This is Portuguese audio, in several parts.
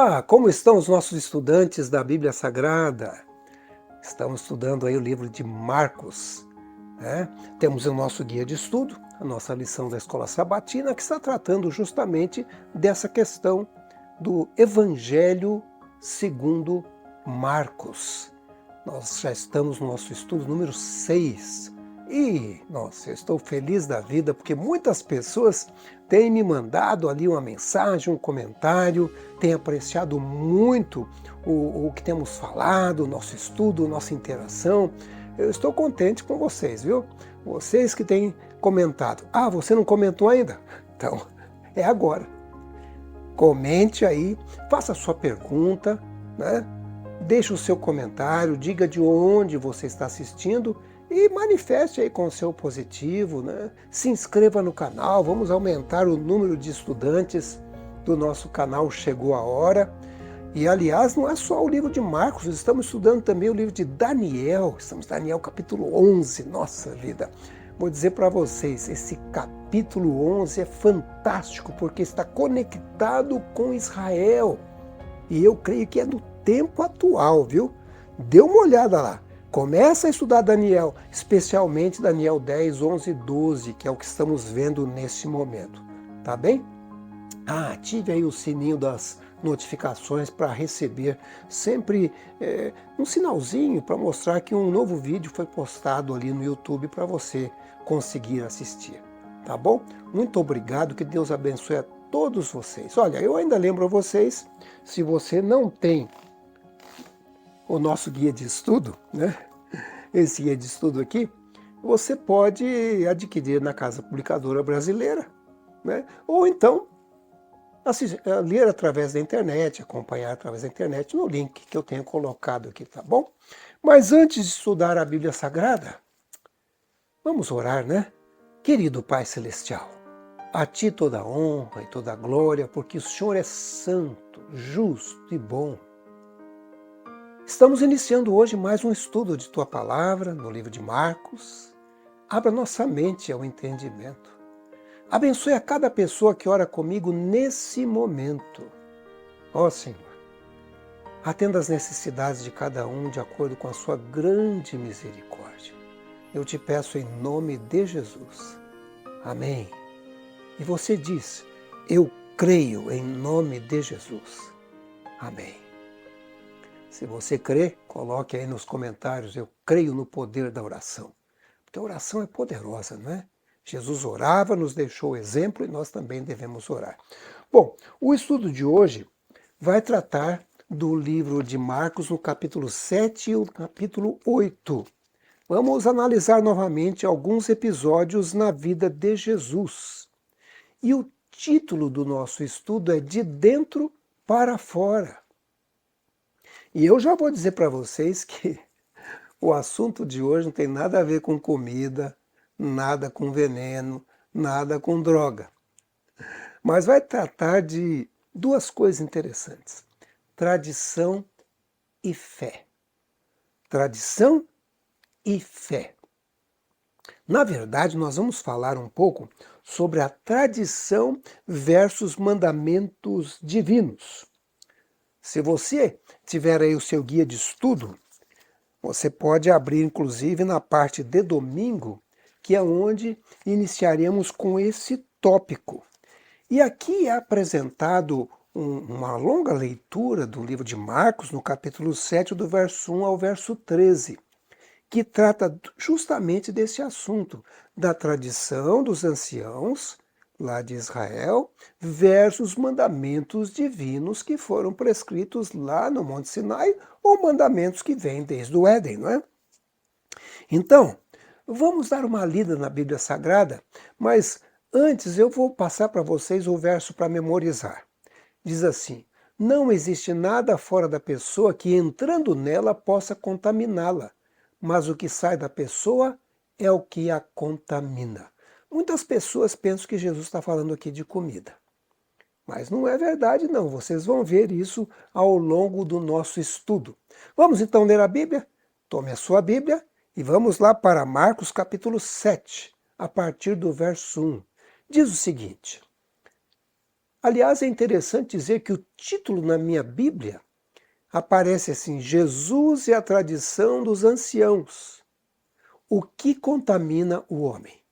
Olá, como estão os nossos estudantes da Bíblia Sagrada? Estamos estudando aí o livro de Marcos, né? Temos o nosso guia de estudo, a nossa lição da Escola Sabatina, que está tratando justamente dessa questão do Evangelho segundo Marcos. Nós já estamos no nosso estudo número 6. E, nossa, eu estou feliz da vida porque muitas pessoas têm me mandado ali uma mensagem, um comentário, têm apreciado muito o que temos falado, o nosso estudo, nossa interação. Eu estou contente com vocês, viu? Vocês que têm comentado. Ah, você não comentou ainda? Então, é agora. Comente aí, faça a sua pergunta, né? Deixe o seu comentário, diga de onde você está assistindo e manifeste aí com o seu positivo, né? Se inscreva no canal, vamos aumentar o número de estudantes do nosso canal Chegou a Hora. E aliás, não é só o livro de Marcos, estamos estudando também o livro de Daniel, estamos em Daniel capítulo 11, nossa vida. Vou dizer para vocês, esse capítulo 11 é fantástico porque está conectado com Israel. E eu creio que é do tempo atual, viu? Dê uma olhada lá. Começa a estudar Daniel, especialmente Daniel 10, 11 e 12, que é o que estamos vendo neste momento. Tá bem? Ative aí o sininho das notificações para receber sempre um sinalzinho para mostrar que um novo vídeo foi postado ali no YouTube para você conseguir assistir. Tá bom? Muito obrigado, que Deus abençoe a todos vocês. Olha, eu ainda lembro a vocês, se você não tem o nosso guia de estudo, né? Esse guia de estudo aqui, você pode adquirir na Casa Publicadora Brasileira, né? Ou então ler através da internet, acompanhar através da internet no link que eu tenho colocado aqui, tá bom? Mas antes de estudar a Bíblia Sagrada, vamos orar, né? Querido Pai Celestial, a Ti toda a honra e toda a glória, porque o Senhor é santo, justo e bom. Estamos iniciando hoje mais um estudo de Tua Palavra no livro de Marcos. Abra nossa mente ao entendimento. Abençoe a cada pessoa que ora comigo nesse momento. Ó Senhor, atenda às necessidades de cada um de acordo com a Sua grande misericórdia. Eu te peço em nome de Jesus. Amém. E você diz, eu creio em nome de Jesus. Amém. Se você crê, coloque aí nos comentários, eu creio no poder da oração. Porque a oração é poderosa, não é? Jesus orava, nos deixou o exemplo e nós também devemos orar. Bom, o estudo de hoje vai tratar do livro de Marcos no capítulo 7 e o capítulo 8. Vamos analisar novamente alguns episódios na vida de Jesus. E o título do nosso estudo é De Dentro para Fora. E eu já vou dizer para vocês que o assunto de hoje não tem nada a ver com comida, nada com veneno, nada com droga. Mas vai tratar de duas coisas interessantes: tradição e fé. Tradição e fé. Na verdade, nós vamos falar um pouco sobre a tradição versus mandamentos divinos. Se você tiver aí o seu guia de estudo, você pode abrir inclusive na parte de domingo, que é onde iniciaremos com esse tópico. E aqui é apresentado uma longa leitura do livro de Marcos, no capítulo 7, do verso 1 ao verso 13, que trata justamente desse assunto, da tradição dos anciãos lá de Israel versus mandamentos divinos que foram prescritos lá no Monte Sinai, ou mandamentos que vêm desde o Éden, não é? Então, vamos dar uma lida na Bíblia Sagrada, mas antes eu vou passar para vocês o verso para memorizar. Diz assim: não existe nada fora da pessoa que entrando nela possa contaminá-la, mas o que sai da pessoa é o que a contamina. Muitas pessoas pensam que Jesus está falando aqui de comida. Mas não é verdade não, vocês vão ver isso ao longo do nosso estudo. Vamos então ler a Bíblia? Tome a sua Bíblia e vamos lá para Marcos capítulo 7, a partir do verso 1. Diz o seguinte: Aliás, é interessante dizer que o título na minha Bíblia aparece assim: Jesus e a tradição dos anciãos. O que contamina o homem?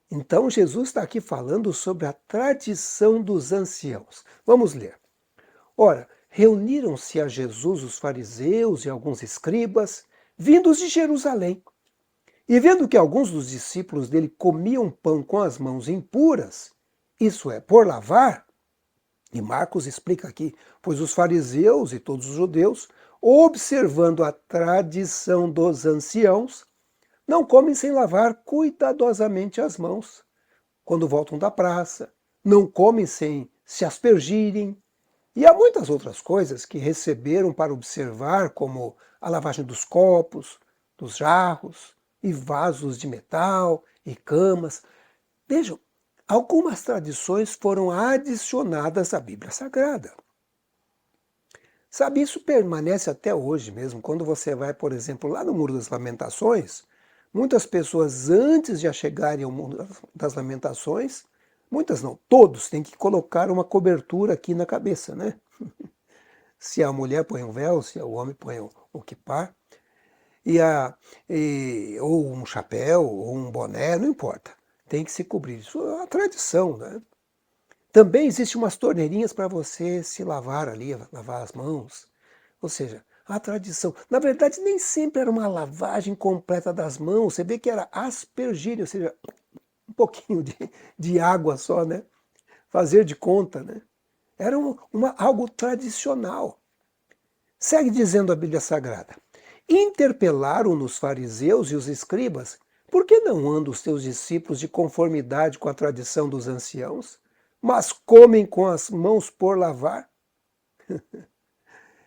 Então, Jesus está aqui falando sobre a tradição dos anciãos. Vamos ler. Ora, reuniram-se a Jesus os fariseus e alguns escribas, vindos de Jerusalém. E vendo que alguns dos discípulos dele comiam pão com as mãos impuras, isso é, por lavar, e Marcos explica aqui, pois os fariseus e todos os judeus, observando a tradição dos anciãos, não comem sem lavar cuidadosamente as mãos quando voltam da praça, não comem sem se aspergirem. E há muitas outras coisas que receberam para observar, como a lavagem dos copos, dos jarros e vasos de metal e camas. Vejam, algumas tradições foram adicionadas à Bíblia Sagrada. Sabe, isso permanece até hoje mesmo. Quando você vai, por exemplo, lá no Muro das Lamentações, muitas pessoas, antes de chegarem ao Muro das Lamentações, muitas não, todos têm que colocar uma cobertura aqui na cabeça, né? Se a mulher põe um véu, se o homem põe o quipá, ou um chapéu, ou um boné, não importa. Tem que se cobrir. Isso é uma tradição, né? Também existem umas torneirinhas para você se lavar ali, lavar as mãos. Ou seja, a tradição. Na verdade, nem sempre era uma lavagem completa das mãos. Você vê que era aspergir, ou seja, um pouquinho de água só, né? Fazer de conta, né? Era algo tradicional. Segue dizendo a Bíblia Sagrada. Interpelaram-nos os fariseus e os escribas, por que não andam os teus discípulos de conformidade com a tradição dos anciãos, mas comem com as mãos por lavar?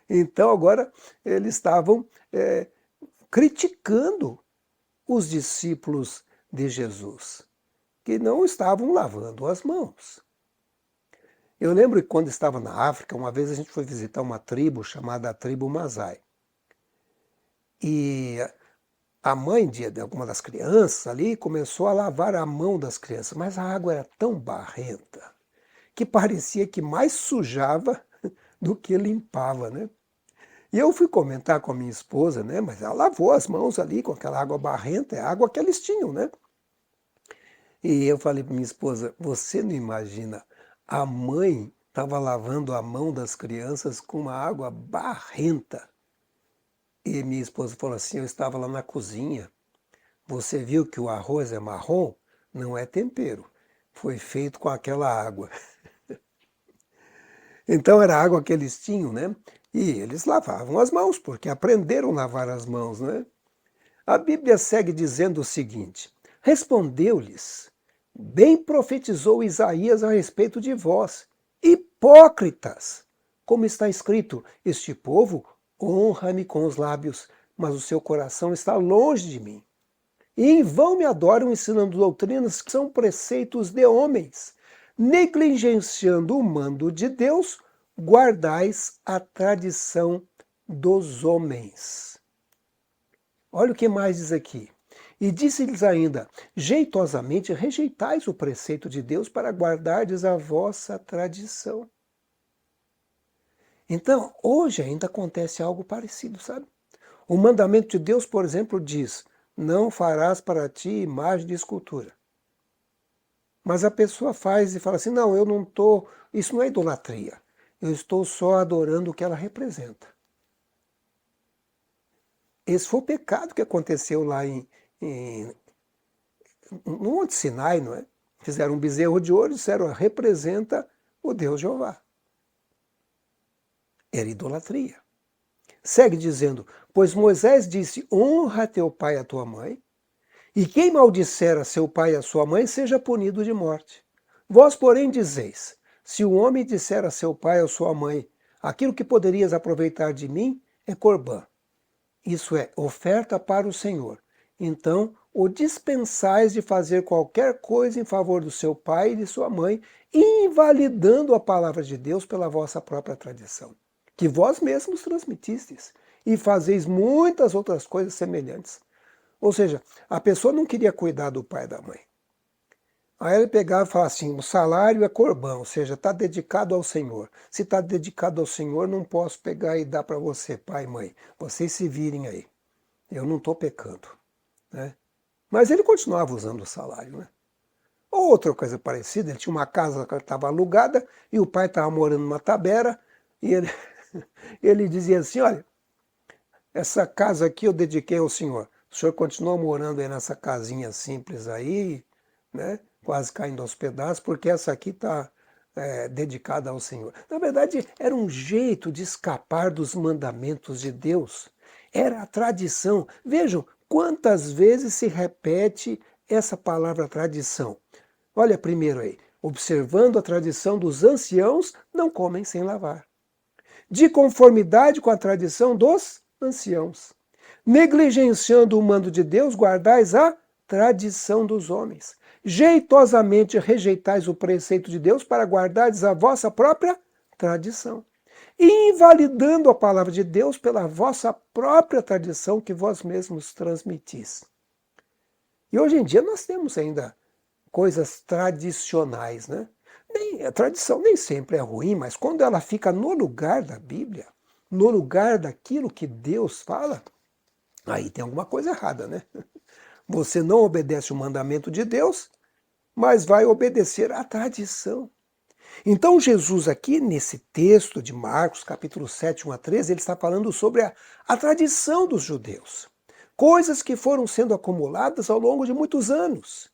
Então agora eles estavam criticando os discípulos de Jesus, que não estavam lavando as mãos. Eu lembro que quando estava na África, uma vez a gente foi visitar uma tribo chamada a tribo Masai. E a mãe de alguma das crianças ali começou a lavar a mão das crianças, mas a água era tão barrenta que parecia que mais sujava do que limpava, né? E eu fui comentar com a minha esposa, né? Mas ela lavou as mãos ali com aquela água barrenta, é a água que eles tinham, né? E eu falei para minha esposa, você não imagina, a mãe estava lavando a mão das crianças com uma água barrenta. E minha esposa falou assim, eu estava lá na cozinha, você viu que o arroz é marrom? Não é tempero, foi feito com aquela água. Então era a água que eles tinham, né? E eles lavavam as mãos, porque aprenderam a lavar as mãos, né? A Bíblia segue dizendo o seguinte: respondeu-lhes, bem profetizou Isaías a respeito de vós, hipócritas! Como está escrito, este povo honra-me com os lábios, mas o seu coração está longe de mim. E em vão me adoram ensinando doutrinas que são preceitos de homens. Negligenciando o mando de Deus, guardais a tradição dos homens. Olha o que mais diz aqui. E disse-lhes ainda, jeitosamente rejeitais o preceito de Deus para guardardes a vossa tradição. Então, hoje ainda acontece algo parecido, sabe? O mandamento de Deus, por exemplo, diz, não farás para ti imagem de escultura. Mas a pessoa faz e fala assim, não, eu não estou, isso não é idolatria, eu estou só adorando o que ela representa. Esse foi o pecado que aconteceu lá no Monte Sinai, não é? Fizeram um bezerro de ouro e disseram, representa o Deus Jeová. Era idolatria. Segue dizendo, pois Moisés disse, honra teu pai e a tua mãe, e quem maldisser a seu pai e a sua mãe, seja punido de morte. Vós, porém, dizeis, se o homem disser a seu pai ou sua mãe, aquilo que poderias aproveitar de mim é corbã, isso é, oferta para o Senhor. Então, o dispensais de fazer qualquer coisa em favor do seu pai e de sua mãe, invalidando a palavra de Deus pela vossa própria tradição, que vós mesmos transmitistes, e fazeis muitas outras coisas semelhantes. Ou seja, a pessoa não queria cuidar do pai e da mãe. Aí ele pegava e falava assim, o salário é corbão, ou seja, está dedicado ao Senhor. Se está dedicado ao Senhor, não posso pegar e dar para você, pai e mãe. Vocês se virem aí. Eu não estou pecando. Né? Mas ele continuava usando o salário. Né? Outra coisa parecida, ele tinha uma casa que estava alugada e o pai estava morando numa tabera e ele dizia assim, olha, essa casa aqui eu dediquei ao senhor. O senhor continua morando aí nessa casinha simples aí, né? Quase caindo aos pedaços, porque essa aqui está dedicada ao Senhor. Na verdade, era um jeito de escapar dos mandamentos de Deus. Era a tradição. Vejam quantas vezes se repete essa palavra tradição. Olha primeiro aí. Observando a tradição dos anciãos, não comem sem lavar. De conformidade com a tradição dos anciãos. Negligenciando o mando de Deus, guardais a tradição dos homens. Jeitosamente rejeitais o preceito de Deus para guardares a vossa própria tradição. E invalidando a palavra de Deus pela vossa própria tradição que vós mesmos transmitis. E hoje em dia nós temos ainda coisas tradicionais, né? A tradição nem sempre é ruim, mas quando ela fica no lugar da Bíblia, no lugar daquilo que Deus fala, aí tem alguma coisa errada, né? Você não obedece o mandamento de Deus, mas vai obedecer à tradição. Então Jesus aqui, nesse texto de Marcos, capítulo 7, 1 a 13, ele está falando sobre a tradição dos judeus. Coisas que foram sendo acumuladas ao longo de muitos anos.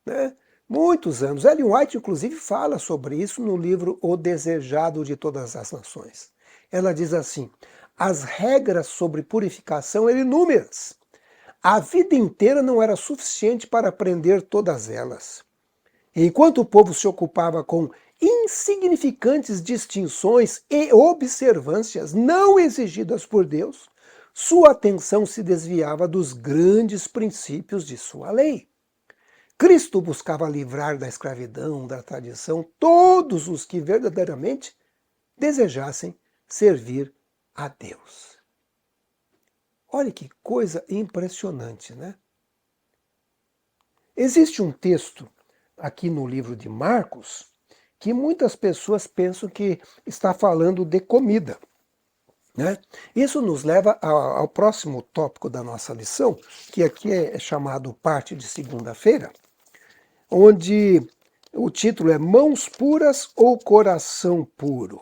Né? Muitos anos. Ellen White, inclusive, fala sobre isso no livro O Desejado de Todas as Nações. Ela diz assim, as regras sobre purificação eram inúmeras. A vida inteira não era suficiente para aprender todas elas. Enquanto o povo se ocupava com insignificantes distinções e observâncias não exigidas por Deus, sua atenção se desviava dos grandes princípios de sua lei. Cristo buscava livrar da escravidão, da tradição, todos os que verdadeiramente desejassem servir a Deus. Olha que coisa impressionante, né? Existe um texto aqui no livro de Marcos que muitas pessoas pensam que está falando de comida. Né? Isso nos leva ao próximo tópico da nossa lição, que aqui é chamado parte de segunda-feira, onde o título é Mãos Puras ou Coração Puro?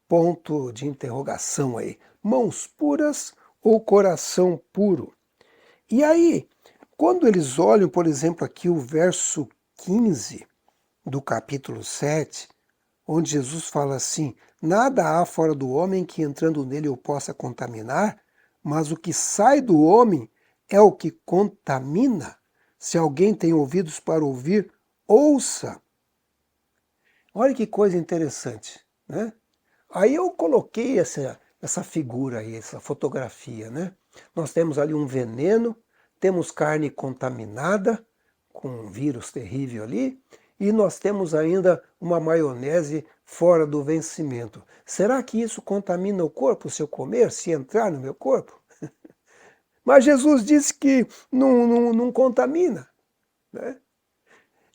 Ponto de interrogação aí. Mãos puras ou coração puro? E aí, quando eles olham, por exemplo, aqui o verso 15 do capítulo 7, onde Jesus fala assim, nada há fora do homem que entrando nele o possa contaminar, mas o que sai do homem é o que contamina. Se alguém tem ouvidos para ouvir, ouça. Olha que coisa interessante, né? Aí eu coloquei essa figura aí, essa fotografia, né? Nós temos ali um veneno, temos carne contaminada, com um vírus terrível ali, e nós temos ainda uma maionese fora do vencimento. Será que isso contamina o corpo se eu comer, se entrar no meu corpo? Mas Jesus disse que não contamina. Né?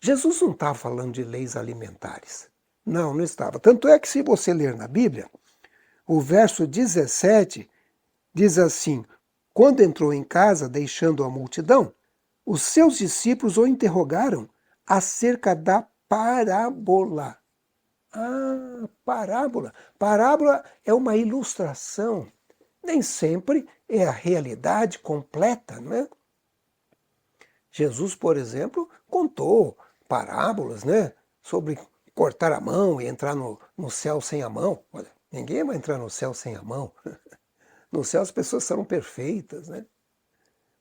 Jesus não estava falando de leis alimentares. Não estava. Tanto é que se você ler na Bíblia, o verso 17 diz assim, quando entrou em casa, deixando a multidão, os seus discípulos o interrogaram acerca da parábola. Ah, parábola. Parábola é uma ilustração. Nem sempre é a realidade completa, não é? Jesus, por exemplo, contou parábolas, né, sobre cortar a mão e entrar no céu sem a mão. Olha, ninguém vai entrar no céu sem a mão. No céu as pessoas serão perfeitas, né?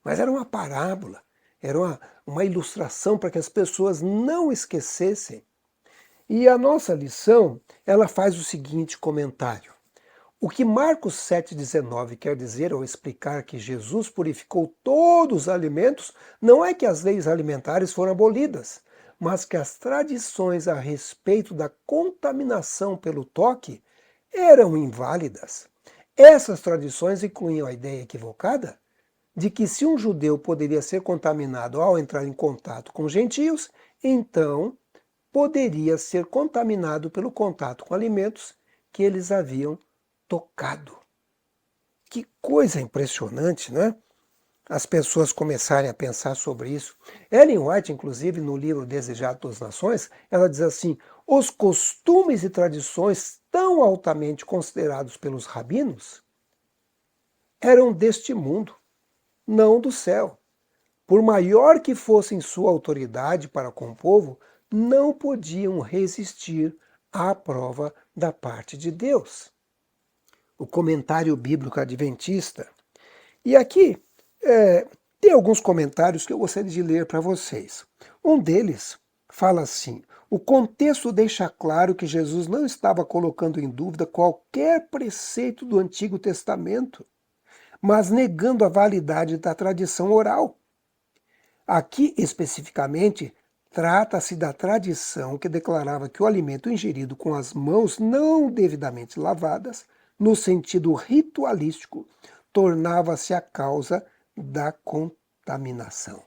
Mas era uma parábola, era uma ilustração para que as pessoas não esquecessem. E a nossa lição, ela faz o seguinte comentário. O que Marcos 7,19 quer dizer ao explicar que Jesus purificou todos os alimentos, não é que as leis alimentares foram abolidas, mas que as tradições a respeito da contaminação pelo toque eram inválidas. Essas tradições incluíam a ideia equivocada de que se um judeu poderia ser contaminado ao entrar em contato com gentios, então poderia ser contaminado pelo contato com alimentos que eles haviam tocado. Que coisa impressionante, né? As pessoas começarem a pensar sobre isso. Ellen White, inclusive, no livro Desejado das Nações, ela diz assim: os costumes e tradições tão altamente considerados pelos rabinos eram deste mundo, não do céu. Por maior que fossem sua autoridade para com o povo, não podiam resistir à prova da parte de Deus. O comentário bíblico adventista. E aqui tem alguns comentários que eu gostaria de ler para vocês. Um deles fala assim: o contexto deixa claro que Jesus não estava colocando em dúvida qualquer preceito do Antigo Testamento, mas negando a validade da tradição oral. Aqui, especificamente, trata-se da tradição que declarava que o alimento ingerido com as mãos não devidamente lavadas, no sentido ritualístico, tornava-se a causa da contaminação.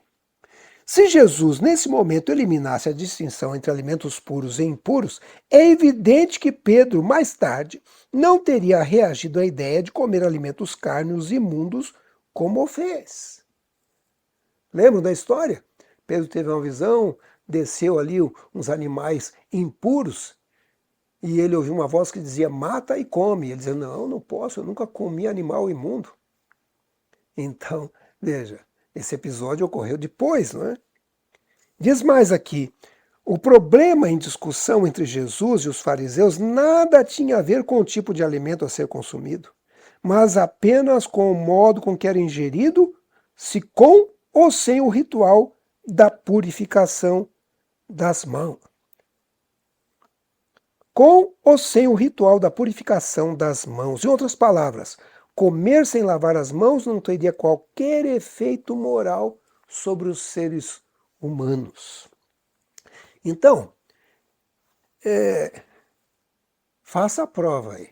Se Jesus, nesse momento, eliminasse a distinção entre alimentos puros e impuros, é evidente que Pedro, mais tarde, não teria reagido à ideia de comer alimentos carnes imundos como fez. Lembram da história? Pedro teve uma visão, desceu ali uns animais impuros e ele ouviu uma voz que dizia: mata e come. Ele dizia: não, não posso, eu nunca comi animal imundo. Então, veja, esse episódio ocorreu depois, não é? Diz mais aqui: o problema em discussão entre Jesus e os fariseus nada tinha a ver com o tipo de alimento a ser consumido, mas apenas com o modo com que era ingerido, se com ou sem o ritual da purificação das mãos. Com ou sem o ritual da purificação das mãos. Em outras palavras, comer sem lavar as mãos não teria qualquer efeito moral sobre os seres humanos. Então, faça a prova aí.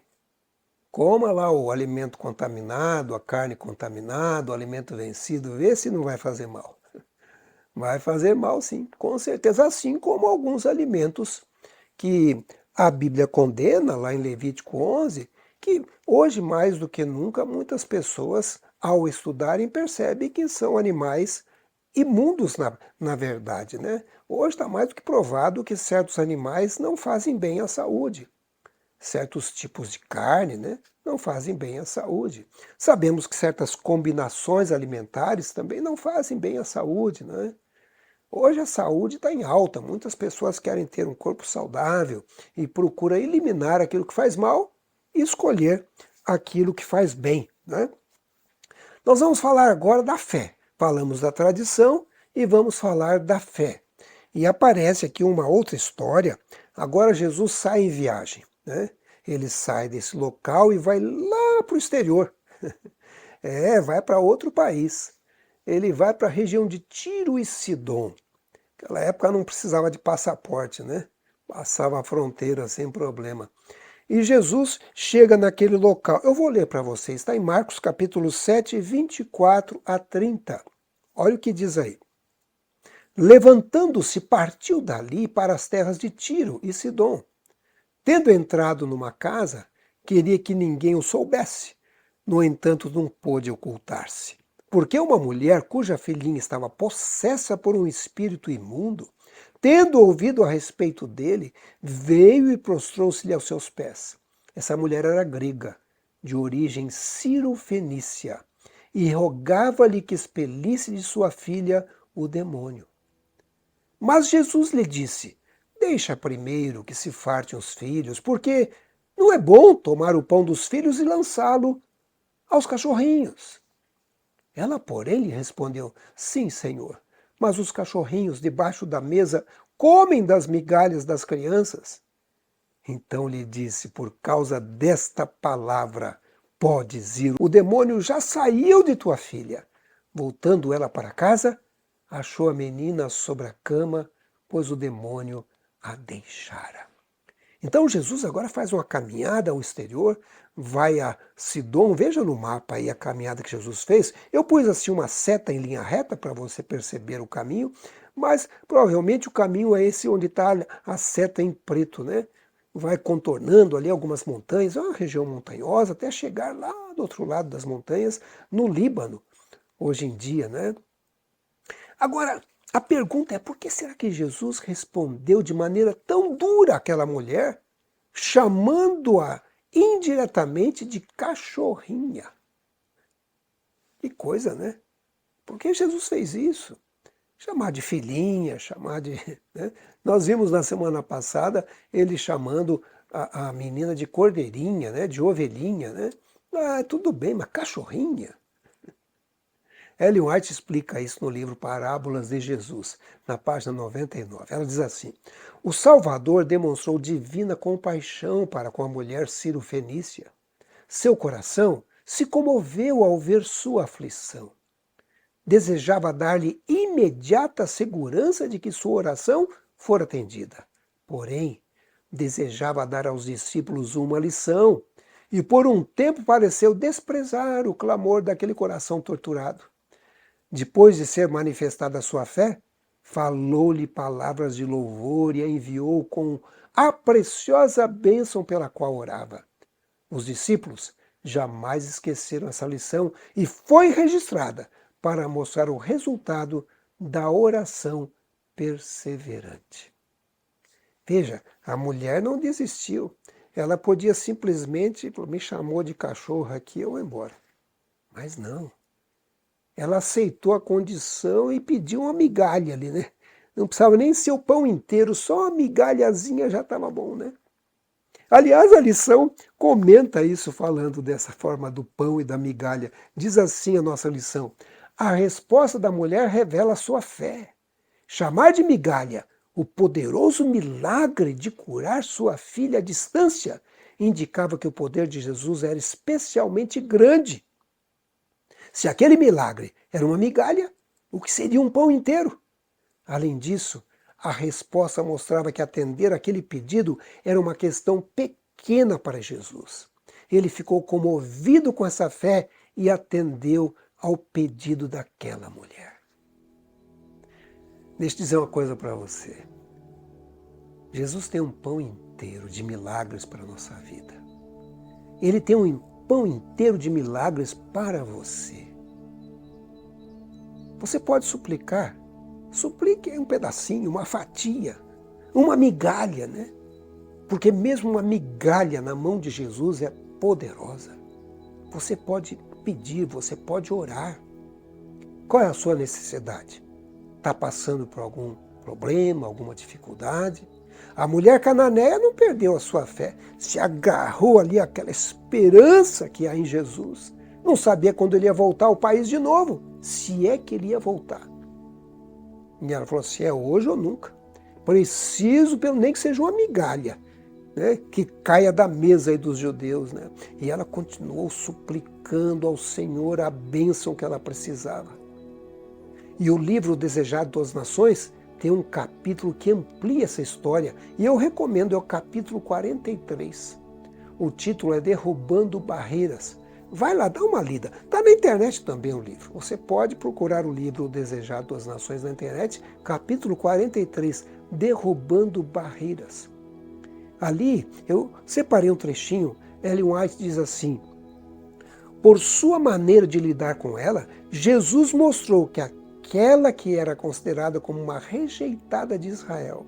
Coma lá o alimento contaminado, a carne contaminada, o alimento vencido, vê se não vai fazer mal. Vai fazer mal sim, com certeza, assim como alguns alimentos que a Bíblia condena, lá em Levítico 11, que hoje mais do que nunca muitas pessoas, ao estudarem, percebem que são animais imundos na verdade, né? Hoje está mais do que provado que certos animais não fazem bem à saúde. Certos tipos de carne, né, não fazem bem à saúde. Sabemos que certas combinações alimentares também não fazem bem à saúde, né? Hoje a saúde está em alta, muitas pessoas querem ter um corpo saudável e procuram eliminar aquilo que faz mal e escolher aquilo que faz bem, né? Nós vamos falar agora da fé. Falamos da tradição e vamos falar da fé. E aparece aqui uma outra história. Agora Jesus sai em viagem, né? Ele sai desse local e vai lá para o exterior. Vai para outro país. Ele vai para a região de Tiro e Sidom. Naquela época não precisava de passaporte, né? Passava a fronteira sem problema. E Jesus chega naquele local. Eu vou ler para vocês, está em Marcos capítulo 7, 24 a 30. Olha o que diz aí. Levantando-se, partiu dali para as terras de Tiro e Sidom. Tendo entrado numa casa, queria que ninguém o soubesse. No entanto, não pôde ocultar-se. Porque uma mulher cuja filhinha estava possessa por um espírito imundo, tendo ouvido a respeito dele, veio e prostrou-se-lhe aos seus pés. Essa mulher era grega, de origem cirofenícia, e rogava-lhe que expelisse de sua filha o demônio. Mas Jesus lhe disse: deixa primeiro que se fartem os filhos, porque não é bom tomar o pão dos filhos e lançá-lo aos cachorrinhos. Ela, porém, lhe respondeu: sim, Senhor, mas os cachorrinhos debaixo da mesa comem das migalhas das crianças. Então lhe disse: por causa desta palavra, podes ir. O demônio já saiu de tua filha. Voltando ela para casa, achou a menina sobre a cama, pois o demônio a deixara. Então Jesus agora faz uma caminhada ao exterior, vai a Sidom, veja no mapa aí a caminhada que Jesus fez. Eu pus assim uma seta em linha reta para você perceber o caminho, mas provavelmente o caminho é esse onde está a seta em preto, né? Vai contornando ali algumas montanhas, é uma região montanhosa, até chegar lá do outro lado das montanhas, no Líbano, hoje em dia, né? Agora, a pergunta é por que será que Jesus respondeu de maneira tão dura àquela mulher, chamando-a indiretamente de cachorrinha? Que coisa, né? Por que Jesus fez isso? Chamar de filhinha, chamar de. Né? Nós vimos na semana passada ele chamando a menina de cordeirinha, né? De ovelhinha, né? Ah, tudo bem, mas cachorrinha? Ellen White explica isso no livro Parábolas de Jesus, na página 99. Ela diz assim: o Salvador demonstrou divina compaixão para com a mulher Ciro-fenícia. Seu coração se comoveu ao ver sua aflição. Desejava dar-lhe imediata segurança de que sua oração fora atendida. Porém, desejava dar aos discípulos uma lição, e por um tempo pareceu desprezar o clamor daquele coração torturado. Depois de ser manifestada a sua fé, falou-lhe palavras de louvor e a enviou com a preciosa bênção pela qual orava. Os discípulos jamais esqueceram essa lição e foi registrada para mostrar o resultado da oração perseverante. Veja, a mulher não desistiu. Ela podia simplesmente, me chamou de cachorro aqui, eu vou embora. Mas não. Ela aceitou a condição e pediu uma migalha ali, né? Não precisava nem ser o pão inteiro, só uma migalhazinha já estava bom, né? Aliás, a lição comenta isso falando dessa forma do pão e da migalha. Diz assim a nossa lição: a resposta da mulher revela a sua fé. Chamar de migalha o poderoso milagre de curar sua filha à distância indicava que o poder de Jesus era especialmente grande. Se aquele milagre era uma migalha, o que seria um pão inteiro? Além disso, a resposta mostrava que atender aquele pedido era uma questão pequena para Jesus. Ele ficou comovido com essa fé e atendeu ao pedido daquela mulher. Deixa eu dizer uma coisa para você. Jesus tem um pão inteiro de milagres para a nossa vida. Ele tem um pão inteiro de milagres para você. Você pode suplicar. Suplique um pedacinho, uma fatia, uma migalha, né? Porque mesmo uma migalha na mão de Jesus é poderosa. Você pode pedir, você pode orar. Qual é a sua necessidade? Está passando por algum problema, alguma dificuldade? A mulher cananeia não perdeu a sua fé, se agarrou ali àquela esperança que há em Jesus. Não sabia quando ele ia voltar ao país de novo, se é que ele ia voltar. E ela falou assim, é hoje ou nunca. Preciso, nem que seja uma migalha, né, que caia da mesa aí dos judeus. Né? E ela continuou suplicando ao Senhor a bênção que ela precisava. E o livro Desejado das Nações tem um capítulo que amplia essa história. E eu recomendo, é o capítulo 43. O título é Derrubando Barreiras. Vai lá, dá uma lida. Está na internet também o livro. Você pode procurar o livro O Desejado das Nações na internet, capítulo 43, Derrubando Barreiras. Ali, eu separei um trechinho. Ellen White diz assim: por sua maneira de lidar com ela, Jesus mostrou que aquela que era considerada como uma rejeitada de Israel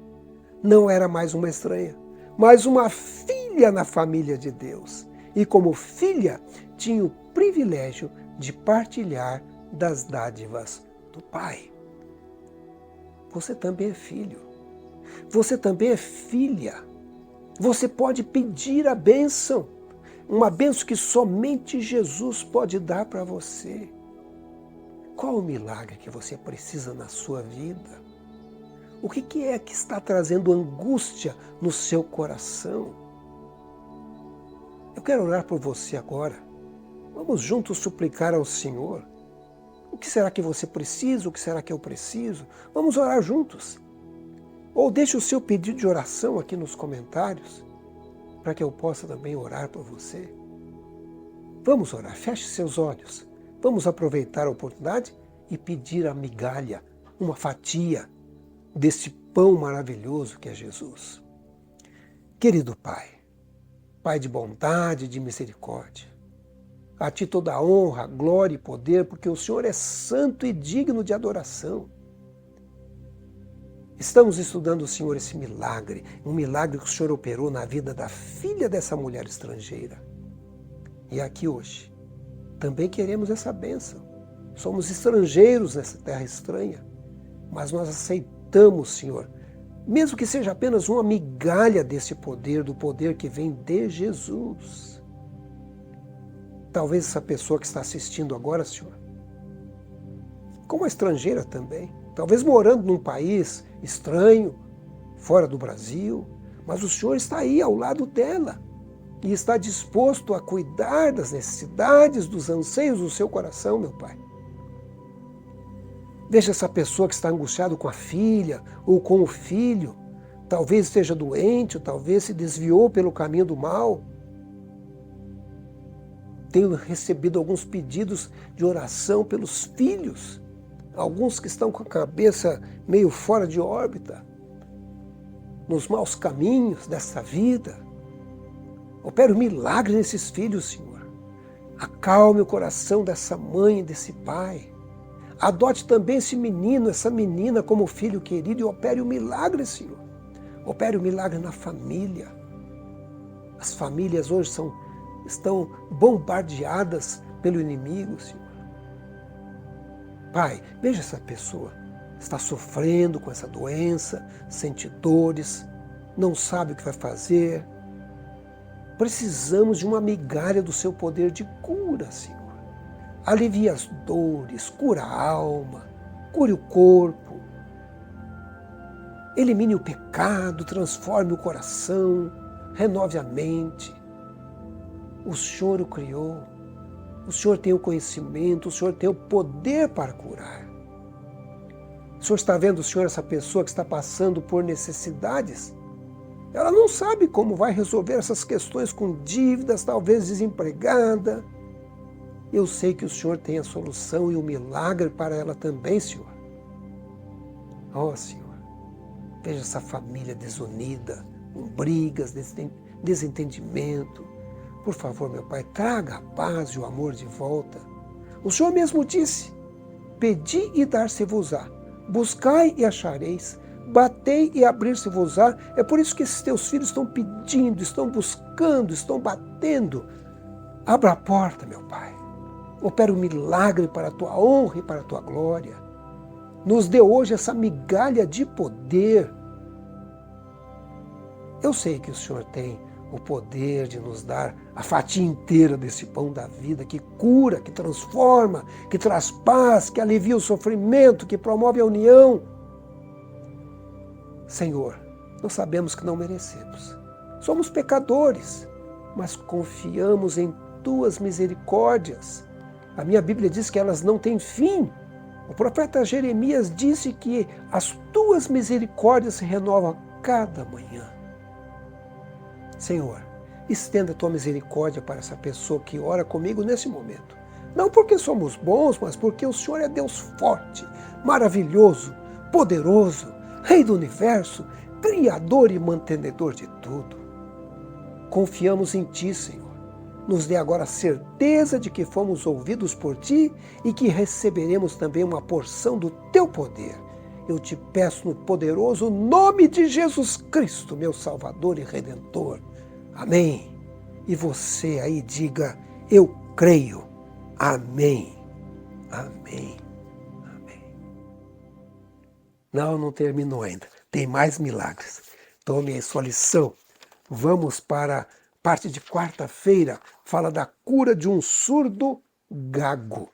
não era mais uma estranha, mas uma filha na família de Deus. E como filha, tinha o privilégio de partilhar das dádivas do Pai. Você também é filho. Você também é filha. Você pode pedir a bênção. Uma bênção que somente Jesus pode dar para você. Qual o milagre que você precisa na sua vida? O que é que está trazendo angústia no seu coração? Eu quero orar por você agora. Vamos juntos suplicar ao Senhor. O que será que você precisa? O que será que eu preciso? Vamos orar juntos. Ou deixe o seu pedido de oração aqui nos comentários. para que eu possa também orar por você? Vamos orar, feche seus olhos. Vamos aproveitar a oportunidade e pedir a migalha, uma fatia desse pão maravilhoso que é Jesus. Querido Pai, Pai de bondade e de misericórdia, a Ti toda a honra, glória e poder, porque o Senhor é santo e digno de adoração. Estamos estudando, Senhor, esse milagre, um milagre que o Senhor operou na vida da filha dessa mulher estrangeira. E aqui hoje, também queremos essa bênção. Somos estrangeiros nessa terra estranha, mas nós aceitamos, Senhor, mesmo que seja apenas uma migalha desse poder, do poder que vem de Jesus. Talvez essa pessoa que está assistindo agora, Senhor, como estrangeira também, talvez morando num país estranho, fora do Brasil, mas o Senhor está aí ao lado dela e está disposto a cuidar das necessidades, dos anseios do seu coração, meu Pai. Veja essa pessoa que está angustiada com a filha ou com o filho, talvez esteja doente, ou talvez se desviou pelo caminho do mal. Tenho recebido alguns pedidos de oração pelos filhos, alguns que estão com a cabeça meio fora de órbita, nos maus caminhos dessa vida. Opere um milagre nesses filhos, Senhor. Acalme o coração dessa mãe e desse pai. Adote também esse menino, essa menina como filho querido e opere um milagre, Senhor. Opere um milagre na família. As famílias hoje estão bombardeadas pelo inimigo, Senhor. Pai, veja essa pessoa. Está sofrendo com essa doença, sente dores, não sabe o que vai fazer. Precisamos de uma migalha do seu poder de cura, Senhor. Alivie as dores, cura a alma, cure o corpo. Elimine o pecado, transforme o coração, renove a mente. O Senhor o criou, o Senhor tem o conhecimento, o Senhor tem o poder para curar. O Senhor está vendo, Senhor, essa pessoa que está passando por necessidades? Ela não sabe como vai resolver essas questões com dívidas, talvez desempregada. Eu sei que o Senhor tem a solução e o milagre para ela também, Senhor. Oh, Senhor, veja essa família desunida, com brigas, desentendimento. Por favor, meu Pai, traga a paz e o amor de volta. O Senhor mesmo disse, pedi e dar-se-vos-á, buscai e achareis, batei e abrir-se-vos-á. É por isso que esses teus filhos estão pedindo, estão buscando, estão batendo. Abra a porta, meu Pai. Opera um milagre para a tua honra e para a tua glória. Nos dê hoje essa migalha de poder. Eu sei que o Senhor tem o poder de nos dar a fatia inteira desse pão da vida que cura, que transforma, que traz paz, que alivia o sofrimento, que promove a união. Senhor, nós sabemos que não merecemos. Somos pecadores, mas confiamos em tuas misericórdias. A minha Bíblia diz que elas não têm fim. O profeta Jeremias disse que as tuas misericórdias se renovam a cada manhã. Senhor, estenda a tua misericórdia para essa pessoa que ora comigo nesse momento. Não porque somos bons, mas porque o Senhor é Deus forte, maravilhoso, poderoso, Rei do universo, Criador e mantenedor de tudo. Confiamos em Ti, Senhor. Nos dê agora a certeza de que fomos ouvidos por Ti e que receberemos também uma porção do Teu poder. Eu te peço no poderoso nome de Jesus Cristo, meu Salvador e Redentor. Amém. E você aí diga, eu creio. Amém. Amém. Amém. Não terminou ainda. Tem mais milagres. Tome aí sua lição. Vamos para a parte de quarta-feira. Fala da cura de um surdo gago.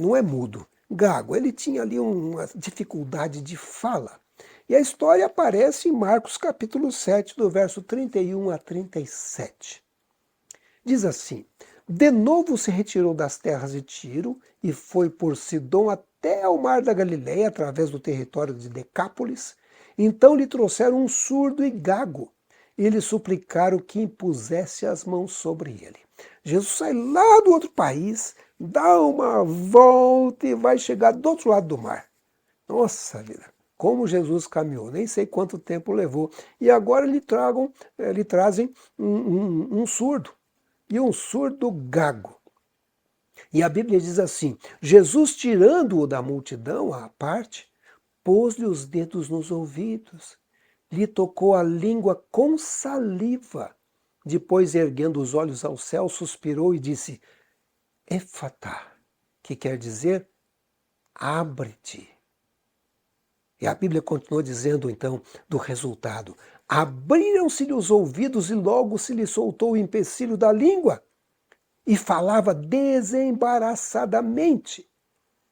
Não é mudo. Gago. Ele tinha ali uma dificuldade de fala. E a história aparece em Marcos capítulo 7, do verso 31 a 37. Diz assim, de novo se retirou das terras de Tiro e foi por Sidom até ao mar da Galileia, através do território de Decápolis. Então lhe trouxeram um surdo e gago, e lhe suplicaram que impusesse as mãos sobre ele. Jesus sai lá do outro país, dá uma volta e vai chegar do outro lado do mar. Nossa vida, como Jesus caminhou, nem sei quanto tempo levou. E agora lhe trazem um surdo, e um surdo gago. E a Bíblia diz assim: Jesus, tirando-o da multidão à parte, pôs-lhe os dedos nos ouvidos, lhe tocou a língua com saliva. Depois, erguendo os olhos ao céu, suspirou e disse: Efatá, que quer dizer abre-te. E a Bíblia continua dizendo então do resultado: abriram-se-lhe os ouvidos e logo se lhe soltou o empecilho da língua e falava desembaraçadamente,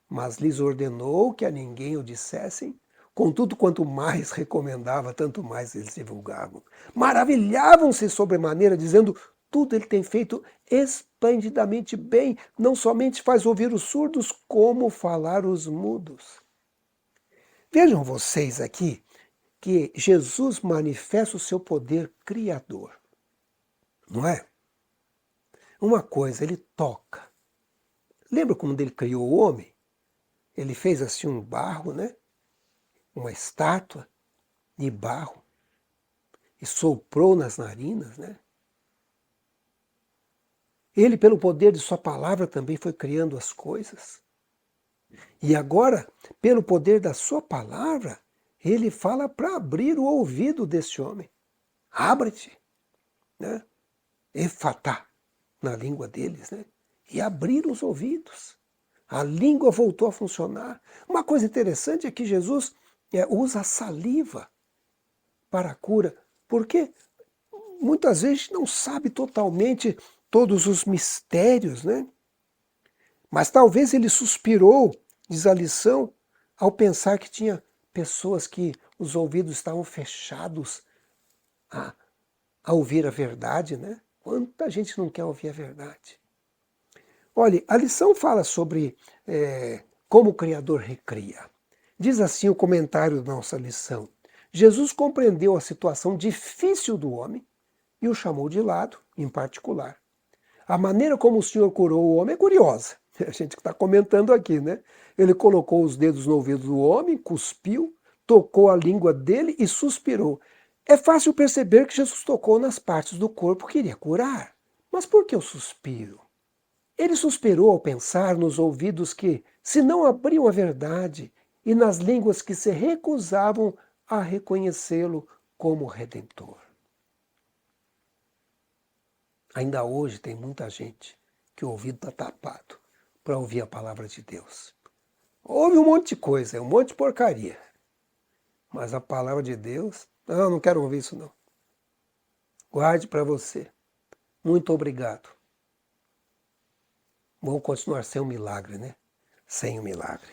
mas lhes ordenou que a ninguém o dissessem. Contudo, quanto mais recomendava, tanto mais eles divulgavam. Maravilhavam-se sobremaneira, dizendo: tudo ele tem feito esplendidamente bem, não somente faz ouvir os surdos, como falar os mudos. Vejam vocês aqui que Jesus manifesta o seu poder criador, não é? Uma coisa, ele toca. Lembra quando ele criou o homem? Ele fez assim um barro, né? Uma estátua de barro e soprou nas narinas, né? Ele, pelo poder de sua palavra, também foi criando as coisas. E agora, pelo poder da sua palavra, ele fala para abrir o ouvido desse homem. Abre-te, né? Efatá, na língua deles, né? E abrir os ouvidos. A língua voltou a funcionar. Uma coisa interessante é que Jesus usa a saliva para a cura, porque muitas vezes não sabe totalmente todos os mistérios, né? Mas talvez ele suspirou, diz a lição, ao pensar que tinha pessoas que os ouvidos estavam fechados a, a ouvir a verdade, né? Quanta gente não quer ouvir a verdade? Olha, a lição fala sobre como o Criador recria. Diz assim o comentário da nossa lição: Jesus compreendeu a situação difícil do homem e o chamou de lado, em particular. A maneira como o Senhor curou o homem é curiosa. A gente está comentando aqui, né? Ele colocou os dedos no ouvido do homem, cuspiu, tocou a língua dele e suspirou. É fácil perceber que Jesus tocou nas partes do corpo que iria curar. Mas por que o suspiro? Ele suspirou ao pensar nos ouvidos que, se não abriam a verdade, e nas línguas que se recusavam a reconhecê-lo como Redentor. Ainda hoje tem muita gente que o ouvido está tapado para ouvir a palavra de Deus. Ouve um monte de coisa, é um monte de porcaria. Mas a palavra de Deus, não quero ouvir isso não. Guarde para você. Muito obrigado. Vamos continuar sem o milagre, né? Sem o milagre.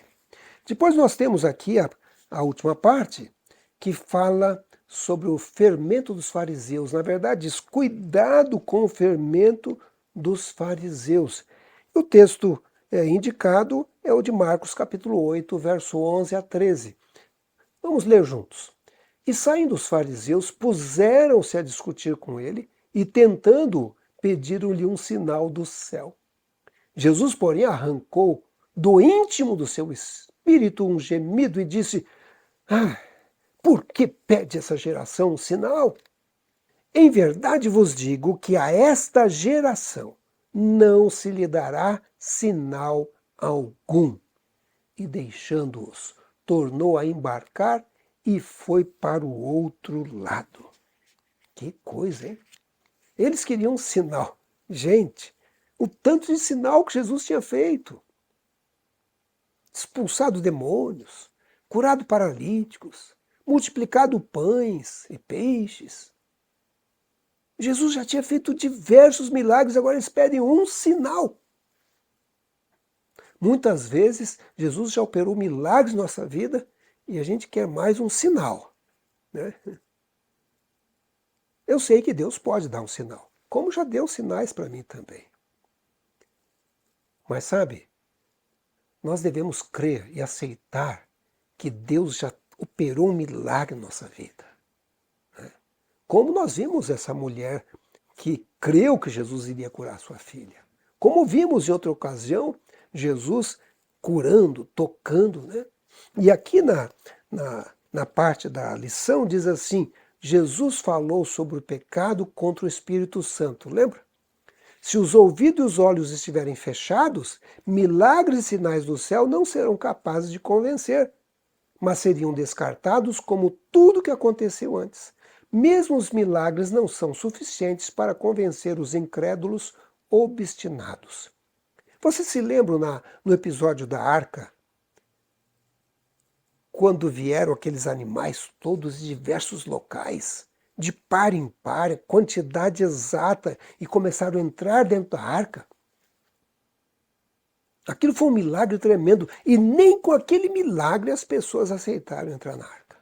Depois nós temos aqui a última parte, que fala sobre o fermento dos fariseus. Na verdade, diz: cuidado com o fermento dos fariseus. O texto indicado é o de Marcos, capítulo 8, verso 11 a 13. Vamos ler juntos. E saindo os fariseus, puseram-se a discutir com ele e, tentando, pediram-lhe um sinal do céu. Jesus, porém, arrancou do íntimo do seu espírito um gemido e disse: por que pede essa geração um sinal? Em verdade vos digo que a esta geração não se lhe dará sinal algum. E deixando-os, tornou a embarcar e foi para o outro lado. Que coisa, hein? Eles queriam um sinal. Gente, o tanto de sinal que Jesus tinha feito. Expulsado demônios, curado paralíticos, multiplicado pães e peixes. Jesus já tinha feito diversos milagres, agora eles pedem um sinal. Muitas vezes, Jesus já operou milagres na nossa vida e a gente quer mais um sinal, né? Eu sei que Deus pode dar um sinal, como já deu sinais para mim também. Mas sabe, nós devemos crer e aceitar que Deus já operou um milagre na nossa vida, né? Como nós vimos essa mulher que creu que Jesus iria curar sua filha. Como vimos em outra ocasião, Jesus curando, tocando, né? E aqui na parte da lição diz assim, Jesus falou sobre o pecado contra o Espírito Santo, lembra? Se os ouvidos e os olhos estiverem fechados, milagres e sinais do céu não serão capazes de convencer, mas seriam descartados como tudo que aconteceu antes. Mesmo os milagres não são suficientes para convencer os incrédulos obstinados. Você se lembra no episódio da arca, quando vieram aqueles animais todos de diversos locais, de par em par, quantidade exata, e começaram a entrar dentro da arca? Aquilo foi um milagre tremendo, e nem com aquele milagre as pessoas aceitaram entrar na arca.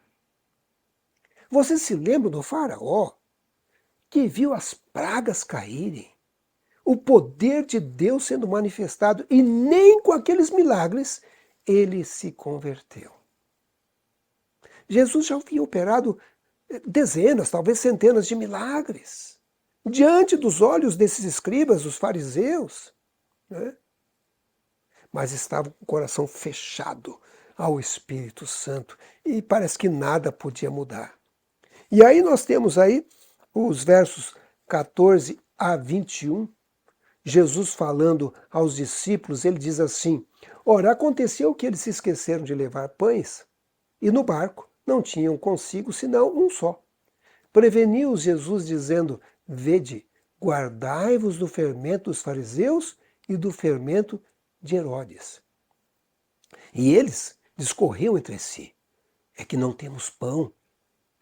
Você se lembra do faraó, que viu as pragas caírem, o poder de Deus sendo manifestado, e nem com aqueles milagres ele se converteu. Jesus já havia operado dezenas, talvez centenas de milagres, diante dos olhos desses escribas, os fariseus, né? Mas estavam com o coração fechado ao Espírito Santo e parece que nada podia mudar. E aí nós temos aí os versos 14 a 21, Jesus falando aos discípulos, ele diz assim, ora, aconteceu que eles se esqueceram de levar pães e no barco não tinham consigo senão um só. Preveniu-os Jesus dizendo, vede, guardai-vos do fermento dos fariseus e do fermento de Herodes. E eles discorriam entre si, é que não temos pão.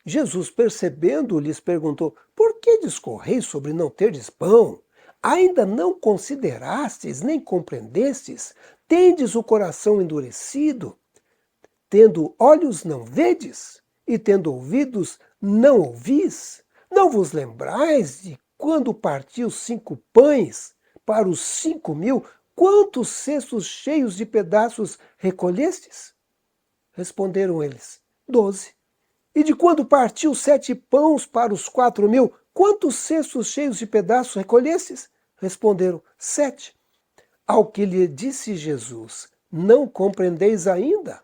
Jesus, percebendo, lhes perguntou, por que discorreis sobre não terdes pão? Ainda não considerastes, nem compreendestes? Tendes o coração endurecido? Tendo olhos não vedes? E tendo ouvidos não ouvis? Não vos lembrais de quando partiu 5 pães para os 5.000? Quantos cestos cheios de pedaços recolhestes? Responderam eles, 12. E de quando partiu 7 pães para os 4.000, quantos cestos cheios de pedaços recolhestes? Responderam, 7. Ao que lhe disse Jesus, não compreendeis ainda?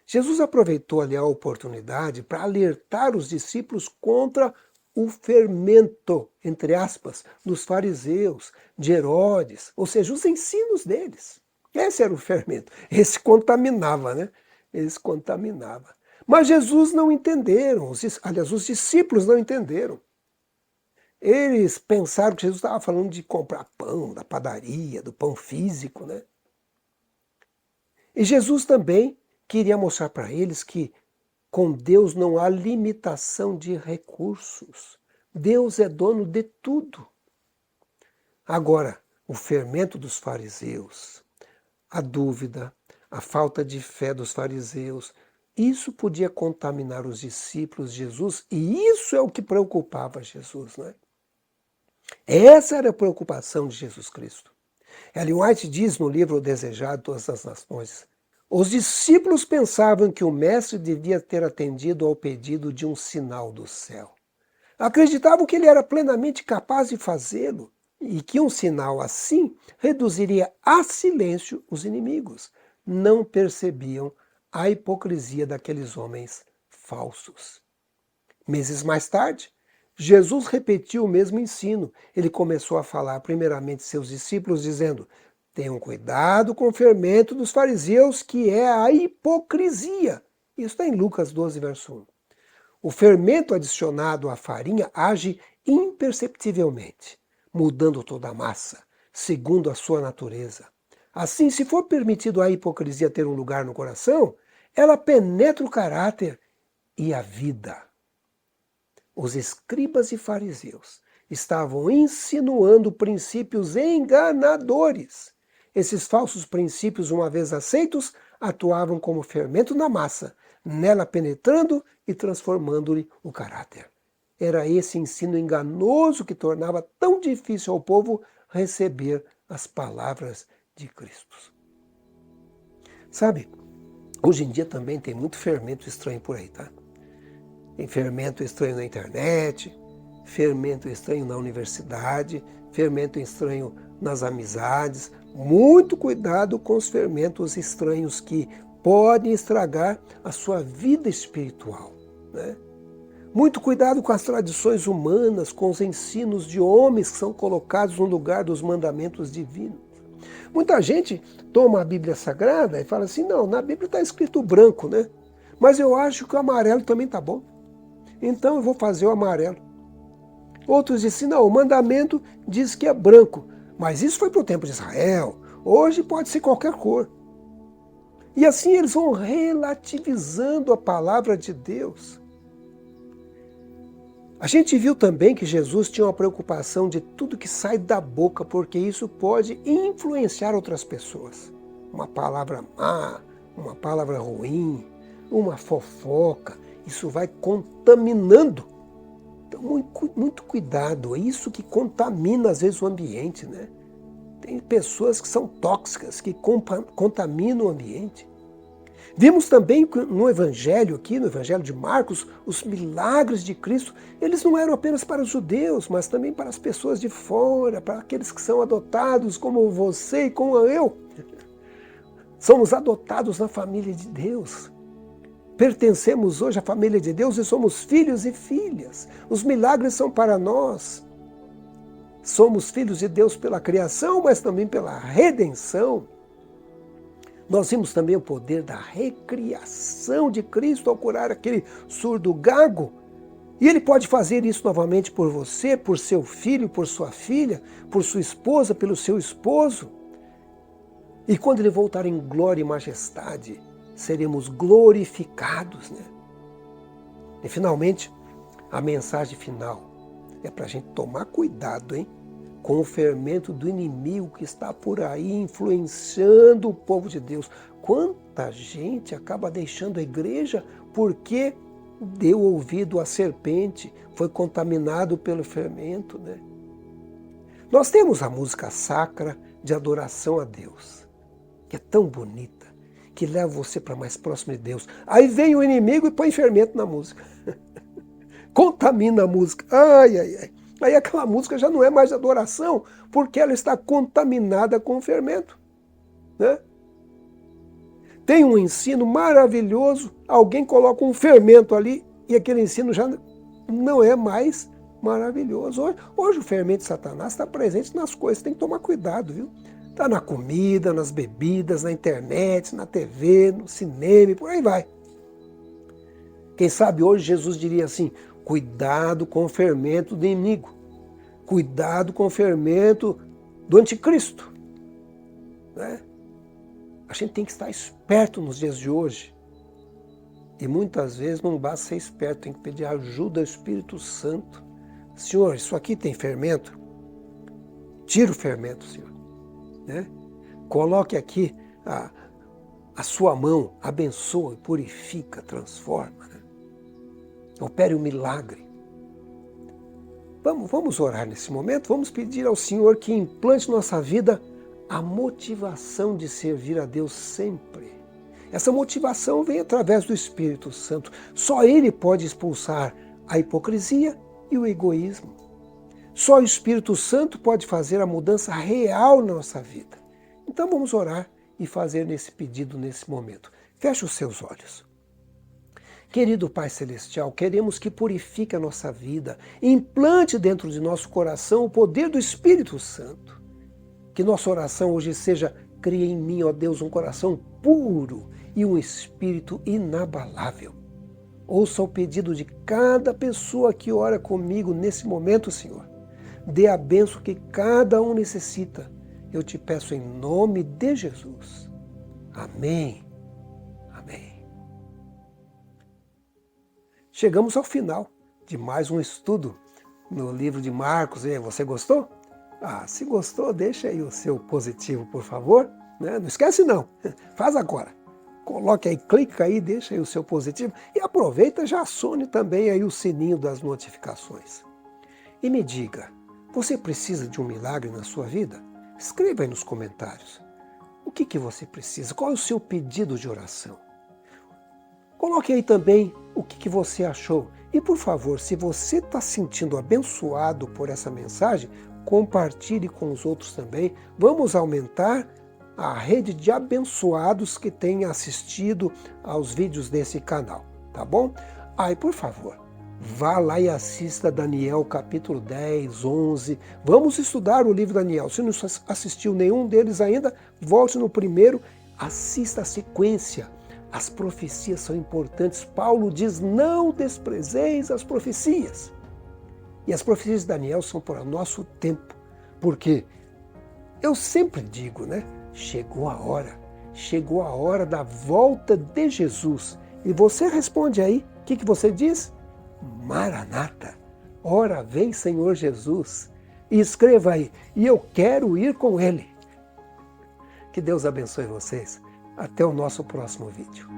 Jesus aproveitou ali a oportunidade para alertar os discípulos contra o fermento, entre aspas, dos fariseus, de Herodes, ou seja, os ensinos deles. Esse era o fermento. Esse contaminava, né? Esse contaminava. Mas Jesus não entenderam, aliás, os discípulos não entenderam. Eles pensaram que Jesus estava falando de comprar pão, da padaria, do pão físico, né? E Jesus também queria mostrar para eles que com Deus não há limitação de recursos. Deus é dono de tudo. Agora, o fermento dos fariseus, a dúvida, a falta de fé dos fariseus, isso podia contaminar os discípulos de Jesus, e isso é o que preocupava Jesus, não é? Essa era a preocupação de Jesus Cristo. Ellen White diz no livro O Desejado de Todas as Nações, os discípulos pensavam que o mestre devia ter atendido ao pedido de um sinal do céu. Acreditavam que ele era plenamente capaz de fazê-lo e que um sinal assim reduziria a silêncio os inimigos. Não percebiam a hipocrisia daqueles homens falsos. Meses mais tarde, Jesus repetiu o mesmo ensino. Ele começou a falar primeiramente seus discípulos, dizendo, tenham cuidado com o fermento dos fariseus, que é a hipocrisia. Isso está em Lucas 12, verso 1. O fermento adicionado à farinha age imperceptivelmente, mudando toda a massa, segundo a sua natureza. Assim, se for permitido à hipocrisia ter um lugar no coração, ela penetra o caráter e a vida. Os escribas e fariseus estavam insinuando princípios enganadores. Esses falsos princípios, uma vez aceitos, atuavam como fermento na massa, nela penetrando e transformando-lhe o caráter. Era esse ensino enganoso que tornava tão difícil ao povo receber as palavras de Cristo. Sabe, hoje em dia também tem muito fermento estranho por aí, tá? Tem fermento estranho na internet, fermento estranho na universidade, fermento estranho nas amizades. Muito cuidado com os fermentos estranhos que podem estragar a sua vida espiritual, né? Muito cuidado com as tradições humanas, com os ensinos de homens que são colocados no lugar dos mandamentos divinos. Muita gente toma a Bíblia Sagrada e fala assim, não, na Bíblia está escrito branco, né? Mas eu acho que o amarelo também está bom. Então eu vou fazer o amarelo. Outros dizem, não, o mandamento diz que é branco. Mas isso foi para o tempo de Israel. Hoje pode ser qualquer cor. E assim eles vão relativizando a palavra de Deus. A gente viu também que Jesus tinha uma preocupação de tudo que sai da boca, porque isso pode influenciar outras pessoas. Uma palavra má, uma palavra ruim, uma fofoca, isso vai contaminando. Então, muito cuidado, é isso que contamina às vezes o ambiente, né? Tem pessoas que são tóxicas, que contaminam o ambiente. Vimos também no Evangelho, aqui no Evangelho de Marcos, os milagres de Cristo, eles não eram apenas para os judeus, mas também para as pessoas de fora, para aqueles que são adotados, como você e como eu. Somos adotados na família de Deus. Pertencemos hoje à família de Deus e somos filhos e filhas. Os milagres são para nós. Somos filhos de Deus pela criação, mas também pela redenção. Nós vimos também o poder da recriação de Cristo ao curar aquele surdo gago. E Ele pode fazer isso novamente por você, por seu filho, por sua filha, por sua esposa, pelo seu esposo. E quando Ele voltar em glória e majestade, seremos glorificados, né? E finalmente, a mensagem final é para a gente tomar cuidado, hein? Com o fermento do inimigo que está por aí influenciando o povo de Deus. Quanta gente acaba deixando a igreja porque deu ouvido à serpente, foi contaminado pelo fermento, né? Nós temos a música sacra de adoração a Deus, que é tão bonita, que leva você para mais próximo de Deus. Aí vem o inimigo e põe fermento na música. Contamina a música. Ai, ai, ai. Aí aquela música já não é mais adoração, porque ela está contaminada com fermento, né? Tem um ensino maravilhoso, alguém coloca um fermento ali e aquele ensino já não é mais maravilhoso. Hoje o fermento de Satanás está presente nas coisas, tem que tomar cuidado, viu? Está na comida, nas bebidas, na internet, na TV, no cinema, por aí vai. Quem sabe hoje Jesus diria assim, cuidado com o fermento do inimigo. Cuidado com o fermento do anticristo, né? A gente tem que estar esperto nos dias de hoje. E muitas vezes não basta ser esperto, tem que pedir ajuda ao Espírito Santo. Senhor, isso aqui tem fermento? Tira o fermento, Senhor, né? Coloque aqui a sua mão, abençoa, purifica, transforma, né? Opere um milagre. Vamos orar nesse momento, vamos pedir ao Senhor que implante em nossa vida a motivação de servir a Deus sempre. Essa motivação vem através do Espírito Santo. Só Ele pode expulsar a hipocrisia e o egoísmo. Só o Espírito Santo pode fazer a mudança real na nossa vida. Então vamos orar e fazer esse pedido nesse momento. Feche os seus olhos. Querido Pai Celestial, queremos que purifique a nossa vida, implante dentro de nosso coração o poder do Espírito Santo. Que nossa oração hoje seja, cria em mim, ó Deus, um coração puro e um espírito inabalável. Ouça o pedido de cada pessoa que ora comigo nesse momento, Senhor. Dê a bênção que cada um necessita. Eu te peço em nome de Jesus. Amém. Amém. Chegamos ao final de mais um estudo no livro de Marcos. E você gostou? Se gostou, deixa aí o seu positivo, por favor. Né? Não esquece não, faz agora. Coloque aí, clica aí, deixa aí o seu positivo e aproveita, já acione também aí o sininho das notificações. E me diga, você precisa de um milagre na sua vida? Escreva aí nos comentários. O que você precisa? Qual é o seu pedido de oração? Coloque aí também o que você achou E por favor, se você está se sentindo abençoado por essa mensagem, compartilhe com os outros também. Vamos aumentar a rede de abençoados que têm assistido aos vídeos desse canal, tá bom? E por favor, vá lá e assista Daniel capítulo 10, 11. Vamos estudar o livro Daniel. Se não assistiu nenhum deles ainda, volte no primeiro, assista a sequência. As profecias são importantes. Paulo diz, não desprezeis as profecias. E as profecias de Daniel são para o nosso tempo. Porque eu sempre digo, né? Chegou a hora da volta de Jesus. E você responde aí, o que você diz? Maranata, ora vem Senhor Jesus. E escreva aí, e eu quero ir com Ele. Que Deus abençoe vocês. Até o nosso próximo vídeo.